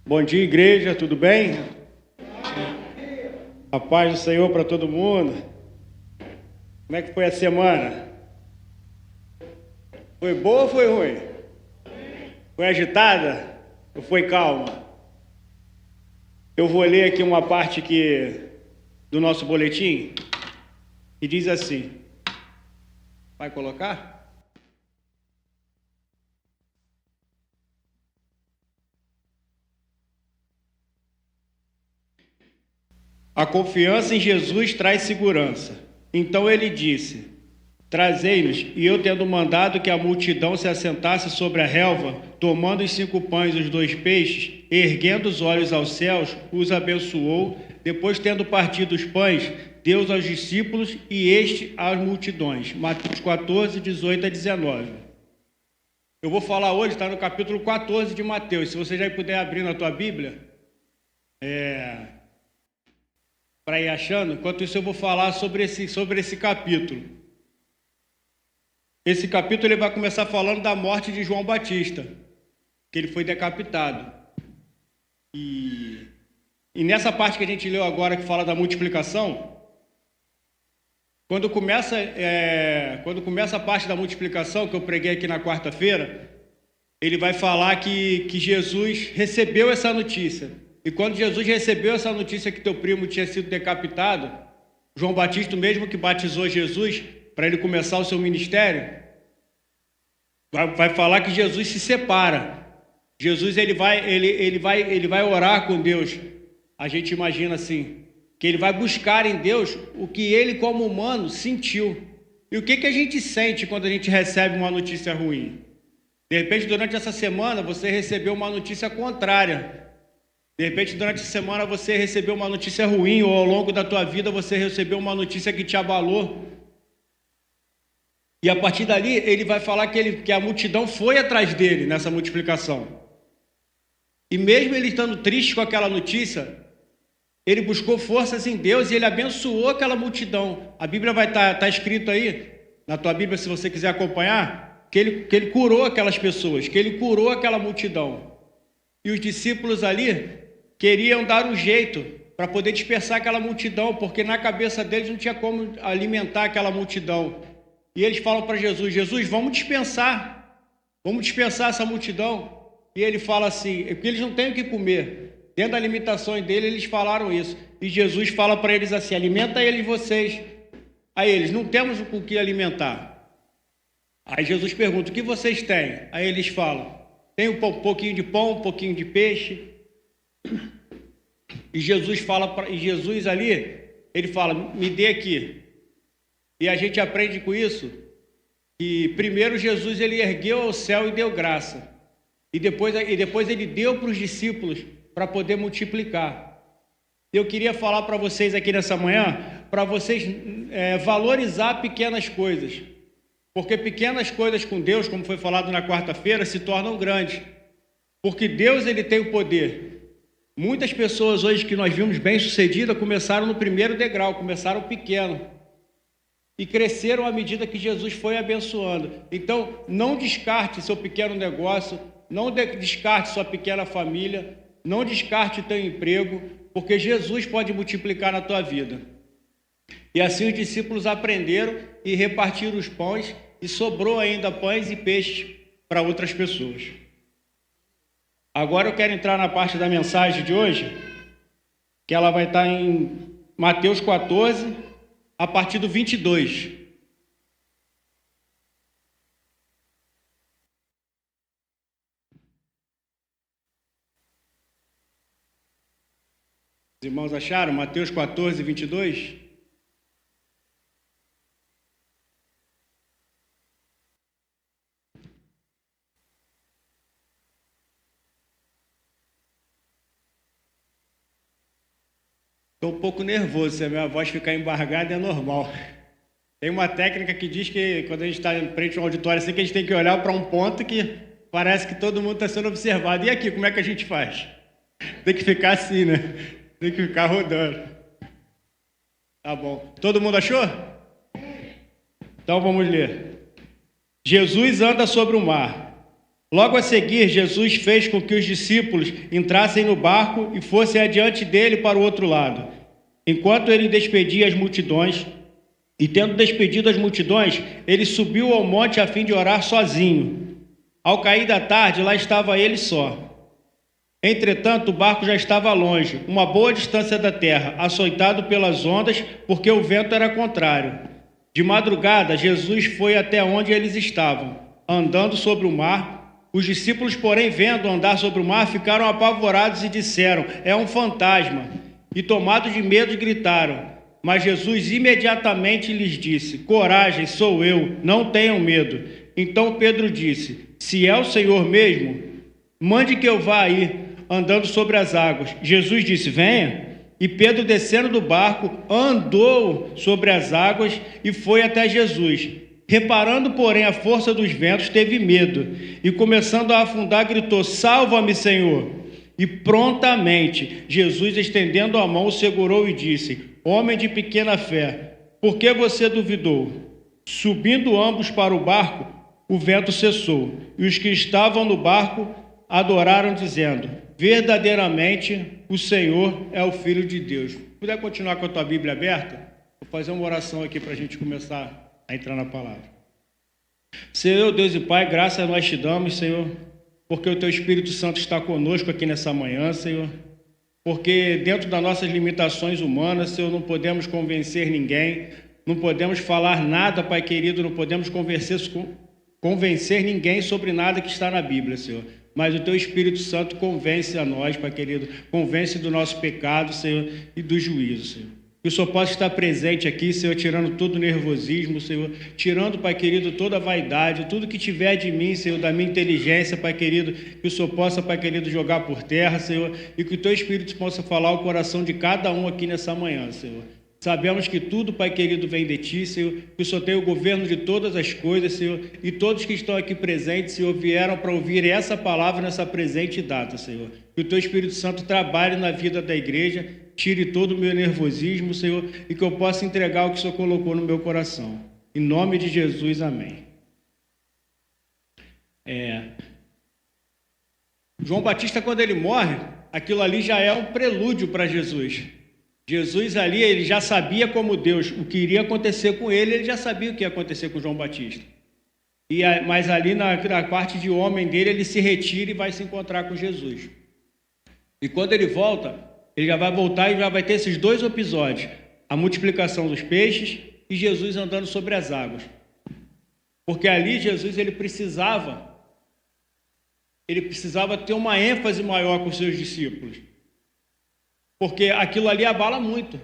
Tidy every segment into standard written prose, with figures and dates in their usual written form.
Bom dia, igreja, tudo bem? A paz do Senhor para todo mundo. Como é que foi a semana? Foi boa ou foi ruim? Foi agitada ou foi calma? Eu vou ler aqui uma parte do nosso boletim que diz assim. Vai colocar? A confiança em Jesus traz segurança. Então ele disse: Trazei-nos, e eu, tendo mandado que a multidão se assentasse sobre a relva, tomando os 5 pães e os 2 peixes, erguendo os olhos aos céus, os abençoou. Depois, tendo partido os pães, deu aos discípulos e este às multidões. Mateus 14, 18 a 19. Eu vou falar hoje, está no capítulo 14 de Mateus. Se você já puder abrir na tua Bíblia, para ir achando, enquanto isso eu vou falar sobre esse capítulo. Esse capítulo ele vai começar falando da morte de João Batista, que ele foi decapitado. E nessa parte que a gente leu agora, que fala da multiplicação, quando começa a parte da multiplicação, que eu preguei aqui na quarta-feira, ele vai falar que Jesus recebeu essa notícia. E quando Jesus recebeu essa notícia que teu primo tinha sido decapitado, João Batista, mesmo que batizou Jesus para ele começar o seu ministério, vai falar que Jesus se separa. Jesus ele vai orar com Deus. A gente imagina assim, que ele vai buscar em Deus o que ele como humano sentiu. E o que a gente sente quando a gente recebe uma notícia ruim? De repente, durante essa semana, você recebeu uma notícia contrária. De repente, durante a semana, você recebeu uma notícia ruim, ou ao longo da tua vida, você recebeu uma notícia que te abalou. E a partir dali, ele vai falar que a multidão foi atrás dele nessa multiplicação. E mesmo ele estando triste com aquela notícia, ele buscou forças em Deus e ele abençoou aquela multidão. A Bíblia vai estar escrito aí, na tua Bíblia, se você quiser acompanhar, que ele curou aquelas pessoas, que ele curou aquela multidão. E os discípulos ali queriam dar um jeito para poder dispersar aquela multidão, porque na cabeça deles não tinha como alimentar aquela multidão. E eles falam para Jesus: Jesus, vamos dispensar essa multidão. E ele fala assim, porque eles não têm o que comer. Dentro das limitações dele, eles falaram isso. E Jesus fala para eles assim: alimenta eles vocês. Aí eles: não temos o que alimentar. Aí Jesus pergunta: o que vocês têm? Aí eles falam: tem um pouquinho de pão, um pouquinho de peixe. E Jesus ali, ele fala: me dê aqui. E a gente aprende com isso que primeiro Jesus ele ergueu ao céu e deu graça. E depois ele deu para os discípulos para poder multiplicar. Eu queria falar para vocês aqui nessa manhã, para vocês valorizar pequenas coisas. Porque pequenas coisas com Deus, como foi falado na quarta-feira, se tornam grandes. Porque Deus ele tem o poder. Muitas pessoas hoje que nós vimos bem-sucedidas começaram no primeiro degrau, começaram pequeno. E cresceram à medida que Jesus foi abençoando. Então, não descarte seu pequeno negócio, não descarte sua pequena família, não descarte teu emprego, porque Jesus pode multiplicar na tua vida. E assim os discípulos aprenderam e repartiram os pães, e sobrou ainda pães e peixes para outras pessoas. Agora eu quero entrar na parte da mensagem de hoje, que ela vai estar em Mateus 14, a partir do 22. Os irmãos acharam? Mateus 14, 22? Estou um pouco nervoso, se a minha voz ficar embargada é normal. Tem uma técnica que diz que quando a gente está em frente a um auditório assim, que a gente tem que olhar para um ponto que parece que todo mundo está sendo observado. E aqui, como é que a gente faz? Tem que ficar assim, né? Tem que ficar rodando. Tá bom. Todo mundo achou? Então vamos ler. Jesus anda sobre o mar. Logo a seguir, Jesus fez com que os discípulos entrassem no barco e fossem adiante dele para o outro lado, enquanto ele despedia as multidões. E tendo despedido as multidões, ele subiu ao monte a fim de orar sozinho. Ao cair da tarde, lá estava ele só. Entretanto, o barco já estava longe, uma boa distância da terra, açoitado pelas ondas, porque o vento era contrário. De madrugada, Jesus foi até onde eles estavam, andando sobre o mar. Os discípulos, porém, vendo andar sobre o mar, ficaram apavorados e disseram: é um fantasma. E tomados de medo, gritaram. Mas Jesus imediatamente lhes disse: coragem, sou eu, não tenham medo. Então Pedro disse: se é o Senhor mesmo, mande que eu vá aí, andando sobre as águas. Jesus disse: venha. E Pedro, descendo do barco, andou sobre as águas e foi até Jesus. Reparando, porém, a força dos ventos, teve medo e, começando a afundar, gritou: salva-me, Senhor! E prontamente Jesus, estendendo a mão, o segurou e disse: homem de pequena fé, por que você duvidou? Subindo ambos para o barco, o vento cessou, e os que estavam no barco adoraram, dizendo: verdadeiramente o Senhor é o Filho de Deus. Se puder continuar com a tua Bíblia aberta, vou fazer uma oração aqui para a gente começar a entrar na palavra. Senhor, Deus e Pai, graças nós te damos, Senhor, porque o teu Espírito Santo está conosco aqui nessa manhã, Senhor. Porque dentro das nossas limitações humanas, Senhor, não podemos convencer ninguém, não podemos falar nada, Pai querido, não podemos convencer ninguém sobre nada que está na Bíblia, Senhor. Mas o Teu Espírito Santo convence a nós, Pai querido, convence do nosso pecado, Senhor, e do juízo, Senhor. Que o Senhor possa estar presente aqui, Senhor, tirando todo o nervosismo, Senhor, tirando, Pai querido, toda a vaidade, tudo que tiver de mim, Senhor, da minha inteligência, Pai querido, que o Senhor possa, Pai querido, jogar por terra, Senhor, e que o Teu Espírito possa falar ao coração de cada um aqui nessa manhã, Senhor. Sabemos que tudo, Pai querido, vem de Ti, Senhor, que o Senhor tem o governo de todas as coisas, Senhor, e todos que estão aqui presentes, Senhor, vieram para ouvir essa palavra nessa presente data, Senhor. Que o Teu Espírito Santo trabalhe na vida da igreja, tire todo o meu nervosismo, Senhor, e que eu possa entregar o que o Senhor colocou no meu coração. Em nome de Jesus, amém. João Batista, quando ele morre, aquilo ali já é um prelúdio para Jesus. Jesus ali, ele já sabia como Deus, o que iria acontecer com ele já sabia o que ia acontecer com João Batista. Mas ali na parte de homem dele, ele se retira e vai se encontrar com Jesus. E quando ele volta, ele já vai voltar e já vai ter esses dois episódios: a multiplicação dos peixes e Jesus andando sobre as águas. Porque ali Jesus ele precisava ter uma ênfase maior com os seus discípulos. Porque aquilo ali abala muito.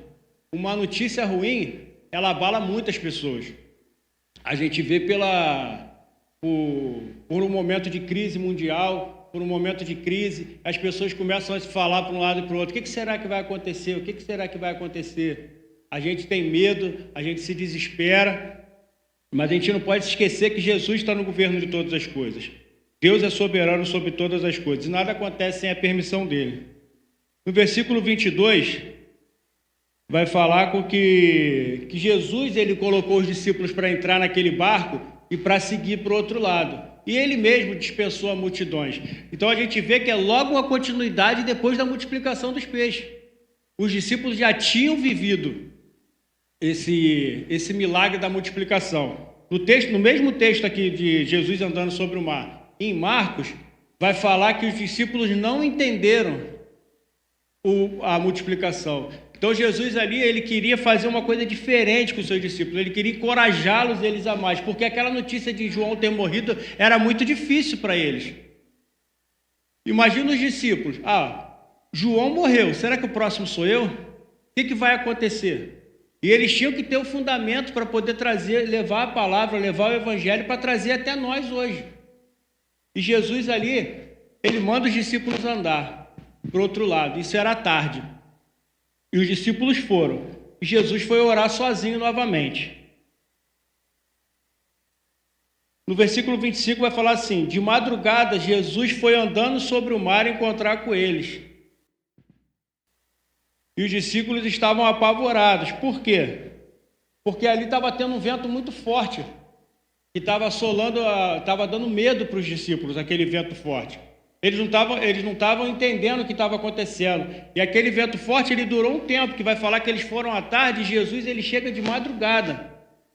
Uma notícia ruim, ela abala muitas pessoas. A gente vê por um momento de crise mundial, por um momento de crise, as pessoas começam a se falar para um lado e para o outro: o que será que vai acontecer? O que será que vai acontecer? A gente tem medo, a gente se desespera, mas a gente não pode esquecer que Jesus está no governo de todas as coisas. Deus é soberano sobre todas as coisas, e nada acontece sem a permissão dele. No versículo 22, vai falar com que Jesus ele colocou os discípulos para entrar naquele barco e para seguir para o outro lado. E ele mesmo dispensou a multidões. Então a gente vê que é logo uma continuidade depois da multiplicação dos peixes. Os discípulos já tinham vivido esse milagre da multiplicação. No mesmo texto aqui de Jesus andando sobre o mar, em Marcos, vai falar que os discípulos não entenderam a multiplicação. Então Jesus ali, ele queria fazer uma coisa diferente com os seus discípulos, ele queria encorajá-los eles a mais, porque aquela notícia de João ter morrido era muito difícil para eles. Imagina os discípulos: João morreu, será que o próximo sou eu? O que vai acontecer? E eles tinham que ter o fundamento para poder levar a palavra, levar o evangelho para trazer até nós hoje. E Jesus ali, ele manda os discípulos andar para o outro lado. Isso era tarde. E os discípulos foram. E Jesus foi orar sozinho novamente. No versículo 25 vai falar assim: de madrugada, Jesus foi andando sobre o mar encontrar com eles. E os discípulos estavam apavorados. Por quê? Porque ali estava tendo um vento muito forte. que estava assolando, estava dando medo para os discípulos, aquele vento forte. Eles não estavam entendendo o que estava acontecendo. E aquele vento forte, ele durou um tempo, que vai falar que eles foram à tarde e Jesus, ele chega de madrugada.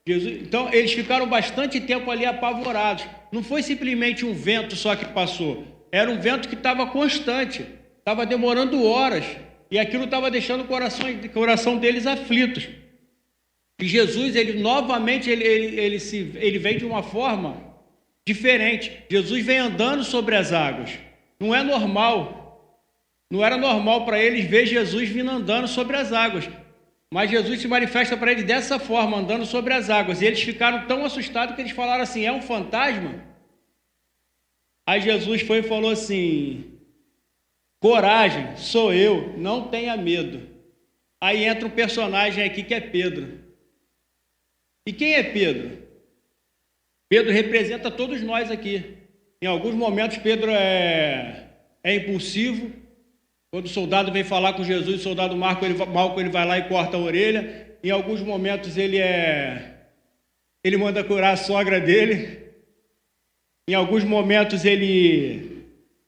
Então, eles ficaram bastante tempo ali apavorados. Não foi simplesmente um vento só que passou. Era um vento que estava constante, estava demorando horas. E aquilo estava deixando o coração deles aflitos. E Jesus, ele novamente, ele vem de uma forma diferente. Jesus vem andando sobre as águas. Não é normal. Não era normal para eles ver Jesus vindo andando sobre as águas. Mas Jesus se manifesta para eles dessa forma, andando sobre as águas. E eles ficaram tão assustados que eles falaram assim: é um fantasma? Aí Jesus foi e falou assim: coragem, sou eu, não tenha medo. Aí entra um personagem aqui que é Pedro. E quem é Pedro? Pedro representa todos nós aqui. Em alguns momentos Pedro é impulsivo. Quando o soldado vem falar com Jesus, o soldado Malco ele vai lá e corta a orelha. Em alguns momentos ele manda curar a sogra dele. Em alguns momentos ele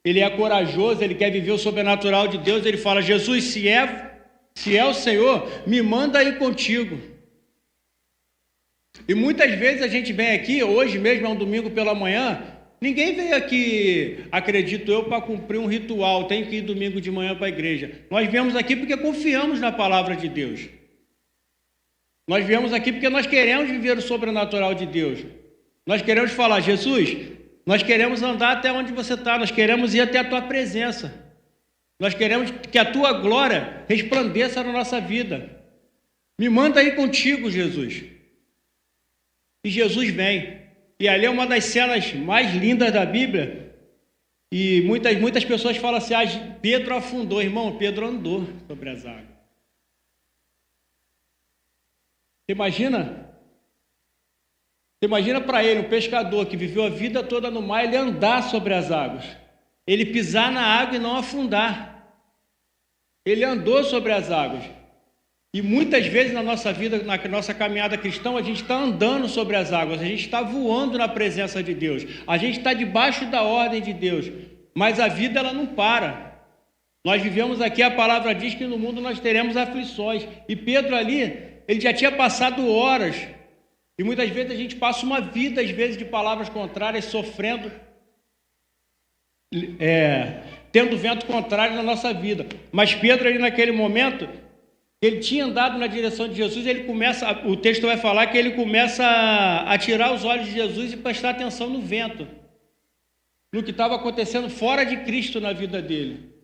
é corajoso, ele quer viver o sobrenatural de Deus. Ele fala: Jesus, se é o Senhor, me manda aí contigo. E muitas vezes a gente vem aqui, hoje mesmo é um domingo pela manhã, ninguém veio aqui, acredito eu, para cumprir um ritual, tem que ir domingo de manhã para a igreja. Nós viemos aqui porque confiamos na palavra de Deus. Nós viemos aqui porque nós queremos viver o sobrenatural de Deus. Nós queremos falar: Jesus, nós queremos andar até onde você está, nós queremos ir até a tua presença. Nós queremos que a tua glória resplandeça na nossa vida. Me manda aí contigo, Jesus. E Jesus vem. E ali é uma das cenas mais lindas da Bíblia. E muitas pessoas falam assim: Pedro afundou. Irmão, Pedro andou sobre as águas. Imagina para ele, um pescador que viveu a vida toda no mar, ele andar sobre as águas. Ele pisar na água e não afundar. Ele andou sobre as águas. E muitas vezes na nossa vida, na nossa caminhada cristã, a gente está andando sobre as águas, a gente está voando na presença de Deus, a gente está debaixo da ordem de Deus, mas a vida ela não para. Nós vivemos aqui, a palavra diz que no mundo nós teremos aflições, e Pedro ali, ele já tinha passado horas, e muitas vezes a gente passa uma vida, às vezes, de palavras contrárias, sofrendo, tendo vento contrário na nossa vida. Mas Pedro ali naquele momento, ele tinha andado na direção de Jesus, o texto vai falar que ele começa a tirar os olhos de Jesus e prestar atenção no vento, no que estava acontecendo fora de Cristo na vida dele,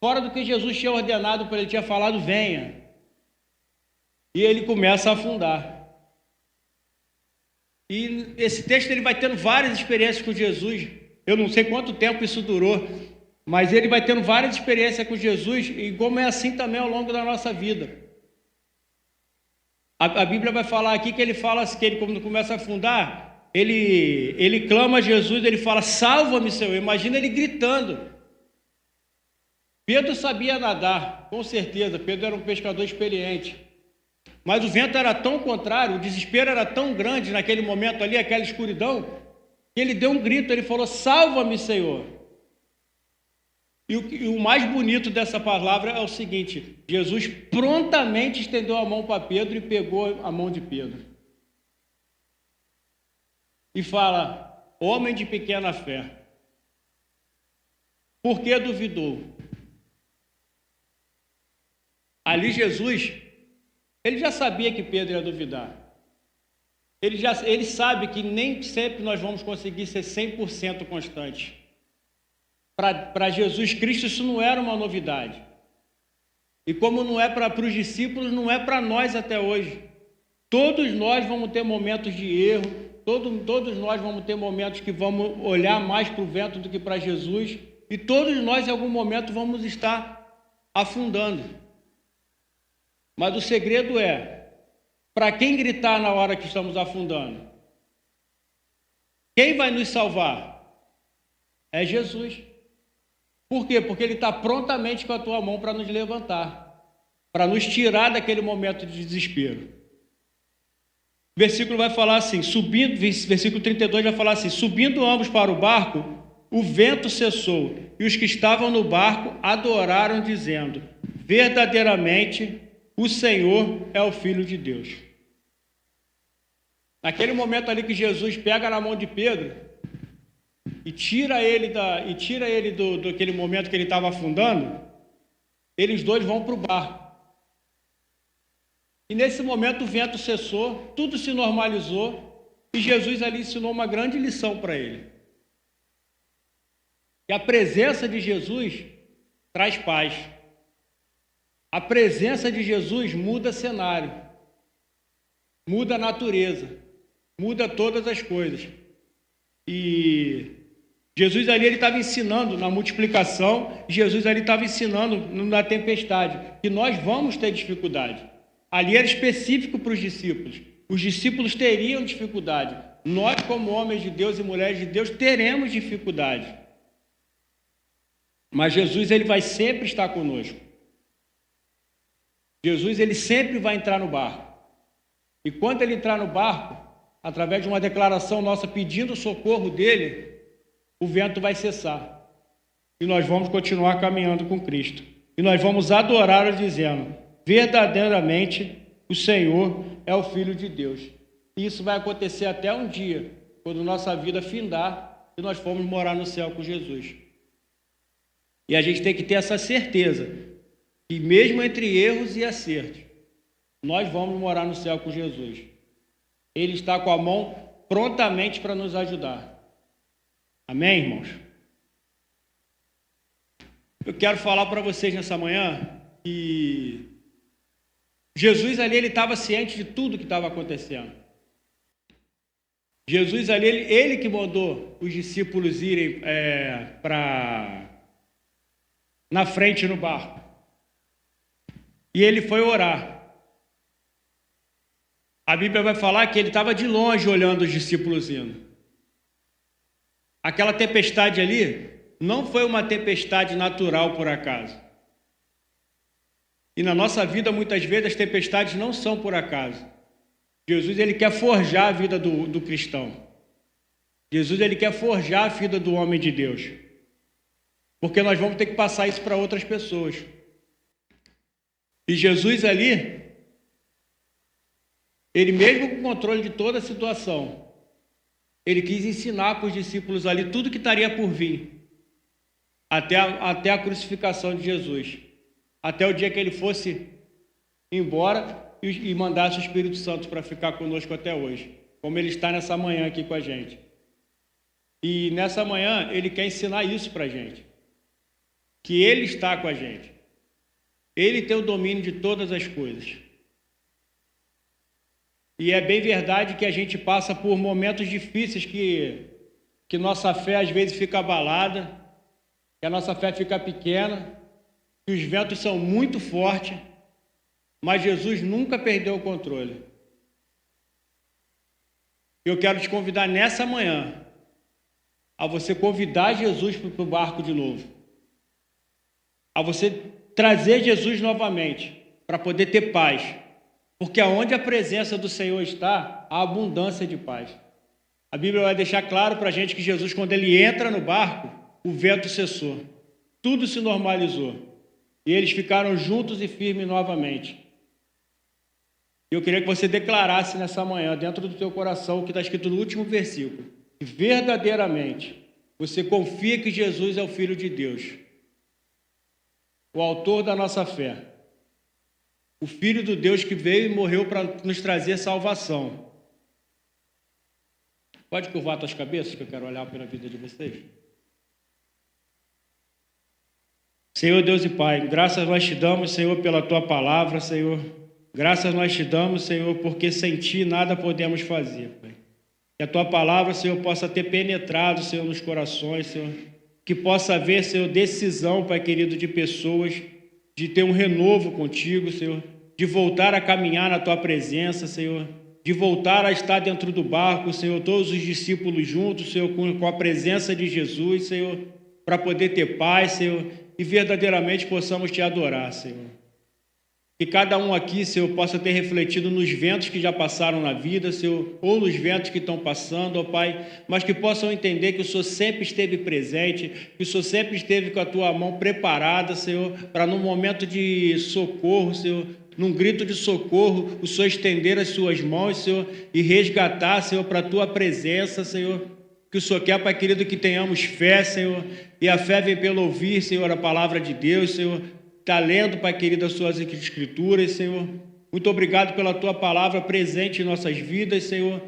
fora do que Jesus tinha ordenado para ele, tinha falado: venha. E ele começa a afundar. E esse texto ele vai tendo várias experiências com Jesus. Eu não sei quanto tempo isso durou, mas ele vai tendo várias experiências com Jesus, e como é assim também ao longo da nossa vida. A Bíblia vai falar aqui que ele fala que ele, quando começa a afundar, ele clama a Jesus, ele fala: salva-me, Senhor. Imagina ele gritando. Pedro sabia nadar, com certeza, Pedro era um pescador experiente. Mas o vento era tão contrário, o desespero era tão grande naquele momento ali, aquela escuridão, que ele deu um grito, ele falou: salva-me, Senhor. E o mais bonito dessa palavra é o seguinte: Jesus prontamente estendeu a mão para Pedro e pegou a mão de Pedro. E fala: homem de pequena fé, por que duvidou? Ali Jesus, ele já sabia que Pedro ia duvidar. Ele sabe que nem sempre nós vamos conseguir ser 100% constantes. Para Jesus Cristo isso não era uma novidade. E como não é para os discípulos, não é para nós até hoje. Todos nós vamos ter momentos de erro, todos nós vamos ter momentos que vamos olhar mais para o vento do que para Jesus, e todos nós em algum momento vamos estar afundando. Mas o segredo é: para quem gritar na hora que estamos afundando? Quem vai nos salvar? É Jesus. Por quê? Porque ele está prontamente com a tua mão para nos levantar, para nos tirar daquele momento de desespero. O versículo vai falar assim, versículo 32 vai falar assim, subindo ambos para o barco, o vento cessou, e os que estavam no barco adoraram, dizendo, verdadeiramente, o Senhor é o Filho de Deus. Naquele momento ali que Jesus pega na mão de Pedro e tira ele daquele momento que ele estava afundando, eles dois vão para o barco. E nesse momento o vento cessou, tudo se normalizou e Jesus ali ensinou uma grande lição para ele. E a presença de Jesus traz paz. A presença de Jesus muda cenário, muda a natureza, muda todas as coisas. E Jesus ali ele estava ensinando na multiplicação, Jesus ali estava ensinando na tempestade, que nós vamos ter dificuldade. Ali era específico para os discípulos. Os discípulos teriam dificuldade. Nós, como homens de Deus e mulheres de Deus, teremos dificuldade. Mas Jesus ele vai sempre estar conosco. Jesus ele sempre vai entrar no barco. E quando ele entrar no barco, através de uma declaração nossa pedindo o socorro dele, o vento vai cessar. E nós vamos continuar caminhando com Cristo. E nós vamos adorá-lo dizendo, verdadeiramente o Senhor é o Filho de Deus. E isso vai acontecer até um dia, quando nossa vida findar e nós formos morar no céu com Jesus. E a gente tem que ter essa certeza, que mesmo entre erros e acertos, nós vamos morar no céu com Jesus. Ele está com a mão prontamente para nos ajudar. Amém, irmãos? Eu quero falar para vocês nessa manhã que Jesus ali, ele estava ciente de tudo que estava acontecendo. Jesus ali, ele que mandou os discípulos irem na frente no barco. E ele foi orar. A Bíblia vai falar que ele estava de longe olhando os discípulos indo. Aquela tempestade ali não foi uma tempestade natural por acaso. E na nossa vida, muitas vezes, as tempestades não são por acaso. Jesus ele quer forjar a vida do cristão. Jesus ele quer forjar a vida do homem de Deus. Porque nós vamos ter que passar isso para outras pessoas. E Jesus ali, ele mesmo com o controle de toda a situação, ele quis ensinar para os discípulos ali tudo que estaria por vir, até a crucificação de Jesus, até o dia que ele fosse embora e mandasse o Espírito Santo para ficar conosco até hoje, como ele está nessa manhã aqui com a gente. E nessa manhã ele quer ensinar isso para a gente, que ele está com a gente, ele tem o domínio de todas as coisas. E é bem verdade que a gente passa por momentos difíceis que nossa fé às vezes fica abalada, que a nossa fé fica pequena, que os ventos são muito fortes, mas Jesus nunca perdeu o controle. Eu quero te convidar nessa manhã a você convidar Jesus para o barco de novo, a você trazer Jesus novamente para poder ter paz. Porque aonde a presença do Senhor está, há abundância de paz. A Bíblia vai deixar claro para a gente que Jesus, quando ele entra no barco, o vento cessou. Tudo se normalizou. E eles ficaram juntos e firmes novamente. Eu queria que você declarasse nessa manhã, dentro do teu coração, o que está escrito no último versículo. Que verdadeiramente você confia que Jesus é o Filho de Deus, o autor da nossa fé. O Filho do Deus que veio e morreu para nos trazer salvação. Pode curvar tuas cabeças, que eu quero olhar pela vida de vocês. Senhor Deus e Pai, graças nós te damos, Senhor, pela tua palavra, Senhor. Graças nós te damos, Senhor, porque sem ti nada podemos fazer, Pai. Que a tua palavra, Senhor, possa ter penetrado, Senhor, nos corações, Senhor. Que possa haver, Senhor, decisão, Pai querido, de pessoas, de ter um renovo contigo, Senhor, de voltar a caminhar na tua presença, Senhor, de voltar a estar dentro do barco, Senhor, todos os discípulos juntos, Senhor, com a presença de Jesus, Senhor, para poder ter paz, Senhor, e verdadeiramente possamos te adorar, Senhor. Que cada um aqui, Senhor, possa ter refletido nos ventos que já passaram na vida, Senhor, ou nos ventos que estão passando, ó Pai, mas que possam entender que o Senhor sempre esteve presente, que o Senhor sempre esteve com a tua mão preparada, Senhor, para num momento de socorro, Senhor, num grito de socorro, o Senhor estender as suas mãos, Senhor, e resgatar, Senhor, para a tua presença, Senhor. Que o Senhor quer, Pai querido, que tenhamos fé, Senhor, e a fé vem pelo ouvir, Senhor, a palavra de Deus, Senhor. Está lendo, Pai querido, as suas escrituras, Senhor. Muito obrigado pela tua palavra presente em nossas vidas, Senhor,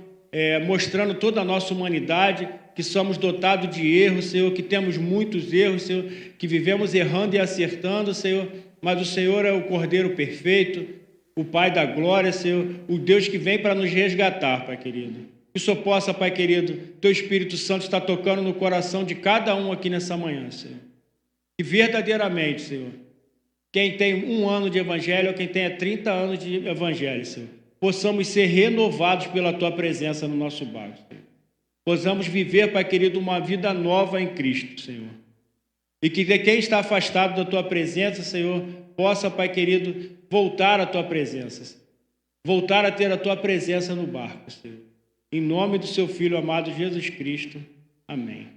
mostrando toda a nossa humanidade, que somos dotados de erros, Senhor, que temos muitos erros, Senhor, que vivemos errando e acertando, Senhor, mas o Senhor é o Cordeiro perfeito, o Pai da glória, Senhor, o Deus que vem para nos resgatar, Pai querido. Que o Senhor possa, Pai querido, teu Espírito Santo está tocando no coração de cada um aqui nessa manhã, Senhor. E verdadeiramente, Senhor, quem tem 1 ano de evangelho ou quem tenha 30 anos de evangelho, Senhor, possamos ser renovados pela tua presença no nosso barco, Senhor. Possamos viver, Pai querido, uma vida nova em Cristo, Senhor. E que quem está afastado da tua presença, Senhor, possa, Pai querido, voltar à tua presença, Senhor. Voltar a ter a tua presença no barco, Senhor. Em nome do seu Filho amado Jesus Cristo. Amém.